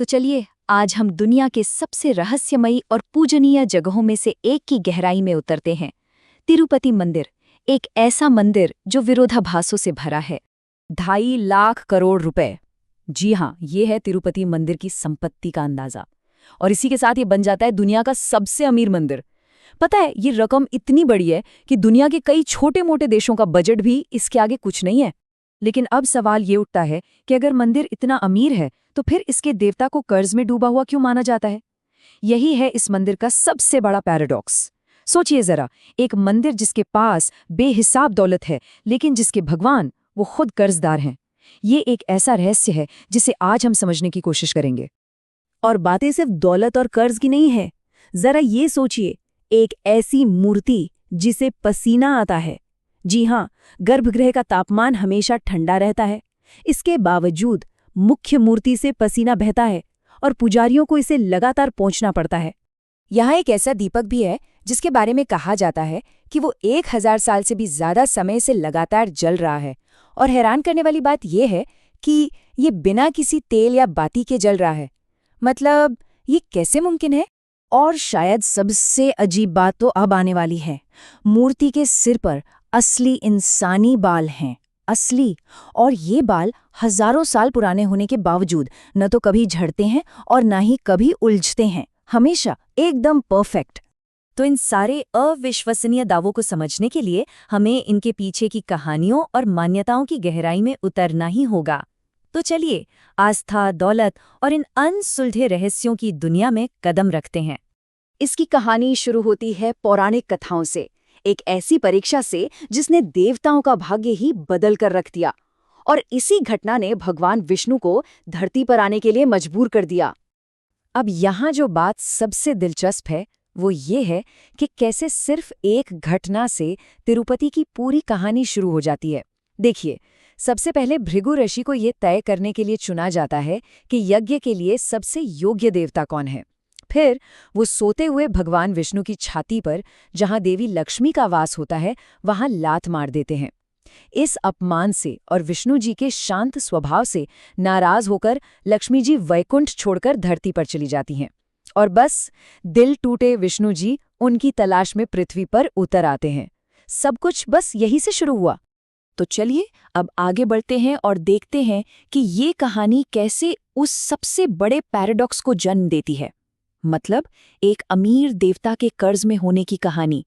तो चलिए आज हम दुनिया के सबसे रहस्यमयी और पूजनीय जगहों में से एक की गहराई में उतरते हैं। तिरुपति मंदिर, एक ऐसा मंदिर जो विरोधाभासों से भरा है। 2.5 लाख करोड़ रुपए। जी हाँ, ये है तिरुपति मंदिर की संपत्ति का अंदाजा। और इसी के साथ ये बन जाता है दुनिया का सबसे अमीर मंदिर। पता है, ये रकम इतनी बड़ी है कि दुनिया के कई छोटे मोटे देशों का बजट भी इसके आगे कुछ नहीं है। लेकिन अब सवाल ये उठता है कि अगर मंदिर इतना अमीर है तो फिर इसके देवता को कर्ज में डूबा हुआ क्यों माना जाता है? यही है इस मंदिर का सबसे बड़ा पैराडॉक्स। सोचिए जरा, एक मंदिर जिसके पास बेहिसाब दौलत है लेकिन जिसके भगवान वो खुद कर्जदार हैं। ये एक ऐसा रहस्य है जिसे आज हम समझने की कोशिश करेंगे। और बातें सिर्फ दौलत और कर्ज की नहीं है। जरा ये सोचिए, एक ऐसी मूर्ति जिसे पसीना आता है। जी हाँ, गर्भगृह का तापमान हमेशा ठंडा रहता है। इसके बावजूद मुख्य मूर्ति से पसीना बहता है और पुजारियों को इसे लगातार पोंछना पड़ता है। यहाँ एक ऐसा दीपक भी है जिसके बारे में कहा जाता है कि वो 1000 साल से भी ज्यादा समय से लगातार जल रहा है। और हैरान करने वाली बात यह है कि ये बिना किसी तेल या बाती के जल रहा है। मतलब ये कैसे मुमकिन है? और शायद सबसे अजीब बात तो अब आने वाली है। मूर्ति के सिर पर असली इंसानी बाल हैं। असली। और ये बाल हजारों साल पुराने होने के बावजूद न तो कभी झड़ते हैं और न ही कभी उलझते हैं। हमेशा एकदम परफेक्ट। तो इन सारे अविश्वसनीय दावों को समझने के लिए हमें इनके पीछे की कहानियों और मान्यताओं की गहराई में उतरना ही होगा। तो चलिए आस्था, दौलत और इन अनसुलझे रहस्यों की दुनिया में कदम रखते हैं। इसकी कहानी शुरू होती है पौराणिक कथाओं से, एक ऐसी परीक्षा से जिसने देवताओं का भाग्य ही बदल कर रख दिया। और इसी घटना ने भगवान विष्णु को धरती पर आने के लिए मजबूर कर दिया। अब यहाँ जो बात सबसे दिलचस्प है वो ये है कि कैसे सिर्फ एक घटना से तिरुपति की पूरी कहानी शुरू हो जाती है। देखिए, सबसे पहले भृगु ऋषि को ये तय करने के लिए चुना जाता है कि यज्ञ के लिए सबसे योग्य देवता कौन है। फिर वो सोते हुए भगवान विष्णु की छाती पर, जहां देवी लक्ष्मी का वास होता है, वहां लात मार देते हैं। इस अपमान से और विष्णु जी के शांत स्वभाव से नाराज होकर लक्ष्मी जी वैकुंठ छोड़कर धरती पर चली जाती हैं। और बस दिल टूटे विष्णु जी उनकी तलाश में पृथ्वी पर उतर आते हैं। सब कुछ बस यही से शुरू हुआ। तो चलिए अब आगे बढ़ते हैं और देखते हैं कि ये कहानी कैसे उस सबसे बड़े पैराडॉक्स को जन्म देती है। मतलब एक अमीर देवता के कर्ज में होने की कहानी।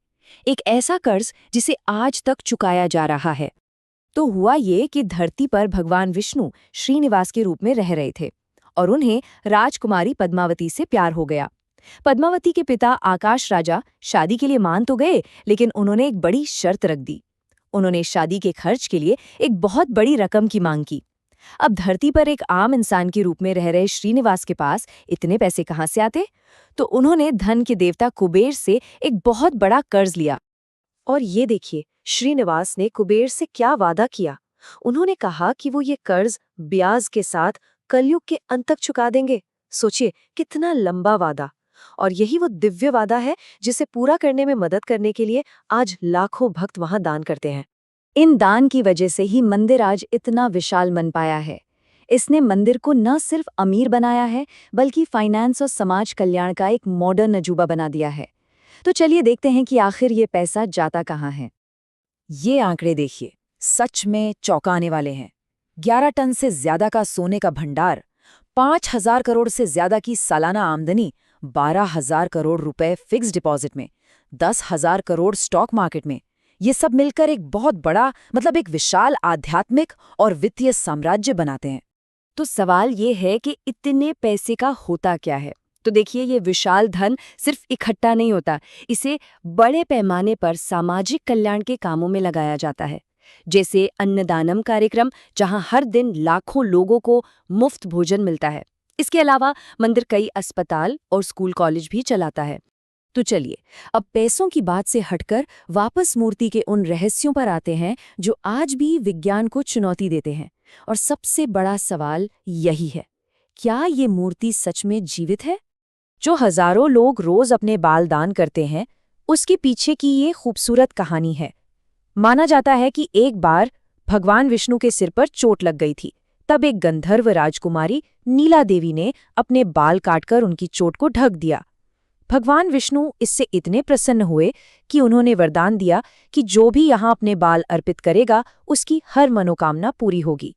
एक ऐसा कर्ज जिसे आज तक चुकाया जा रहा है। तो हुआ ये कि धरती पर भगवान विष्णु श्रीनिवास के रूप में रह रहे थे और उन्हें राजकुमारी पद्मावती से प्यार हो गया। पद्मावती के पिता आकाश राजा शादी के लिए मान तो गए, लेकिन उन्होंने एक बड़ी शर्त रख दी। उन्होंने शादी के खर्च के लिए एक बहुत बड़ी रकम की मांग की। अब धरती पर एक आम इंसान के रूप में रह रहे श्रीनिवास के पास इतने पैसे कहाँ से आते? तो उन्होंने धन के देवता कुबेर से एक बहुत बड़ा कर्ज लिया। और ये देखिए, श्रीनिवास ने कुबेर से क्या वादा किया। उन्होंने कहा कि वो ये कर्ज ब्याज के साथ कलयुग के अंत तक चुका देंगे। सोचिए कितना लंबा वादा। और यही वो दिव्य वादा है जिसे पूरा करने में मदद करने के लिए आज लाखों भक्त वहां दान करते हैं। इन दान की वजह से ही मंदिर आज इतना विशाल बन पाया है। इसने मंदिर को न सिर्फ अमीर बनाया है, बल्कि फाइनेंस और समाज कल्याण का एक मॉडर्न अजूबा बना दिया है। तो चलिए देखते हैं कि आखिर ये पैसा जाता कहाँ है। ये आंकड़े देखिए, सच में चौंकाने वाले हैं। 11 टन से ज्यादा का सोने का भंडार, 5000 करोड़ से ज्यादा की सालाना आमदनी, 12,000 करोड़ रुपए फिक्स डिपॉजिट में, 10,000 करोड़ स्टॉक मार्केट में। ये सब मिलकर एक बहुत बड़ा, मतलब एक विशाल आध्यात्मिक और वित्तीय साम्राज्य बनाते हैं। तो सवाल ये है कि इतने पैसे का होता क्या है? तो देखिए, ये विशाल धन सिर्फ इकट्ठा नहीं होता, इसे बड़े पैमाने पर सामाजिक कल्याण के कामों में लगाया जाता है। जैसे अन्नदानम कार्यक्रम, जहां हर दिन लाखों लोगों को मुफ्त भोजन मिलता है। इसके अलावा मंदिर कई अस्पताल और स्कूल कॉलेज भी चलाता है। तो चलिए अब पैसों की बात से हटकर वापस मूर्ति के उन रहस्यों पर आते हैं जो आज भी विज्ञान को चुनौती देते हैं। और सबसे बड़ा सवाल यही है, क्या ये मूर्ति सच में जीवित है? जो हजारों लोग रोज अपने बाल दान करते हैं, उसके पीछे की ये खूबसूरत कहानी है। माना जाता है कि एक बार भगवान विष्णु के सिर पर चोट लग गई थी, तब एक गंधर्व राजकुमारी नीला देवी ने अपने बाल काटकर उनकी चोट को ढक दिया। भगवान विष्णु इससे इतने प्रसन्न हुए कि उन्होंने वरदान दिया कि जो भी यहाँ अपने बाल अर्पित करेगा उसकी हर मनोकामना पूरी होगी।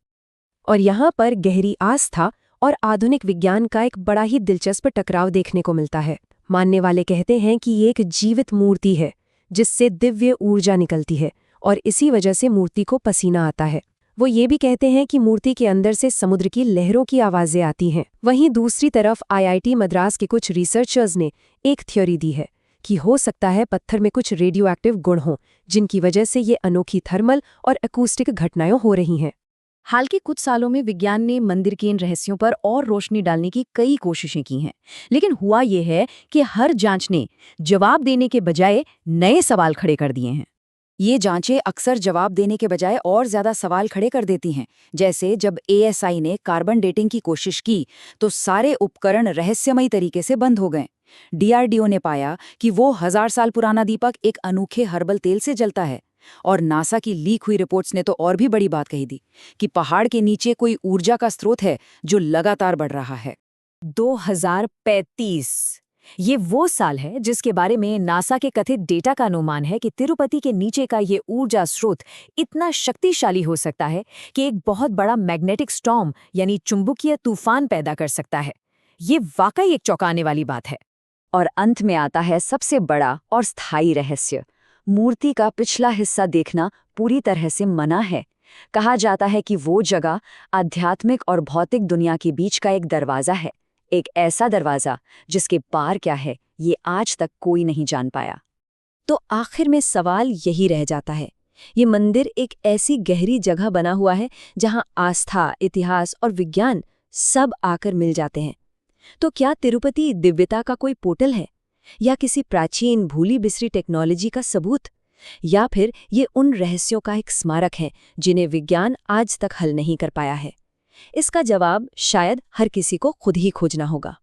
और यहाँ पर गहरी आस्था और आधुनिक विज्ञान का एक बड़ा ही दिलचस्प टकराव देखने को मिलता है। मानने वाले कहते हैं कि ये एक जीवित मूर्ति है जिससे दिव्य ऊर्जा निकलती है और इसी वजह से मूर्ति को पसीना आता है। वो ये भी कहते हैं कि मूर्ति के अंदर से समुद्र की लहरों की आवाजें आती हैं। वहीं दूसरी तरफ IIT मद्रास के कुछ रिसर्चर्स ने एक थ्योरी दी है कि हो सकता है पत्थर में कुछ रेडियो एक्टिव गुण हों जिनकी वजह से ये अनोखी थर्मल और एकूस्टिक घटनाएं हो रही हैं। हाल के कुछ सालों में विज्ञान ने मंदिर के इन रहस्यों पर और रोशनी डालने की कई कोशिशें की हैं, लेकिन हुआ ये है कि हर जांच ने जवाब देने के बजाय नए सवाल खड़े कर दिए हैं। ये जांचें अक्सर जवाब देने के बजाय और ज्यादा सवाल खड़े कर देती हैं। जैसे जब ASI ने कार्बन डेटिंग की कोशिश की तो सारे उपकरण रहस्यमयी तरीके से बंद हो गए। DRDO ने पाया कि वो 1000 साल पुराना दीपक एक अनोखे हर्बल तेल से जलता है। और नासा की लीक हुई रिपोर्ट्स ने तो और भी बड़ी बात कही दी कि पहाड़ के नीचे कोई ऊर्जा का स्रोत है जो लगातार बढ़ रहा है। 2035 ये वो साल है जिसके बारे में नासा के कथित डेटा का अनुमान है कि तिरुपति के नीचे का ये ऊर्जा स्रोत इतना शक्तिशाली हो सकता है कि एक बहुत बड़ा मैग्नेटिक स्टॉर्म यानी चुंबकीय तूफान पैदा कर सकता है। ये वाकई एक चौंकाने वाली बात है। और अंत में आता है सबसे बड़ा और स्थायी रहस्य। मूर्ति का पिछला हिस्सा देखना पूरी तरह से मना है। कहा जाता है कि वो जगह आध्यात्मिक और भौतिक दुनिया के बीच का एक दरवाज़ा है, एक ऐसा दरवाज़ा जिसके पार क्या है ये आज तक कोई नहीं जान पाया। तो आखिर में सवाल यही रह जाता है, ये मंदिर एक ऐसी गहरी जगह बना हुआ है जहां आस्था, इतिहास और विज्ञान सब आकर मिल जाते हैं। तो क्या तिरुपति दिव्यता का कोई पोर्टल है, या किसी प्राचीन भूली बिसरी टेक्नोलॉजी का सबूत, या फिर ये उन रहस्यों का एक स्मारक है जिन्हें विज्ञान आज तक हल नहीं कर पाया है? इसका जवाब शायद हर किसी को खुद ही खोजना होगा।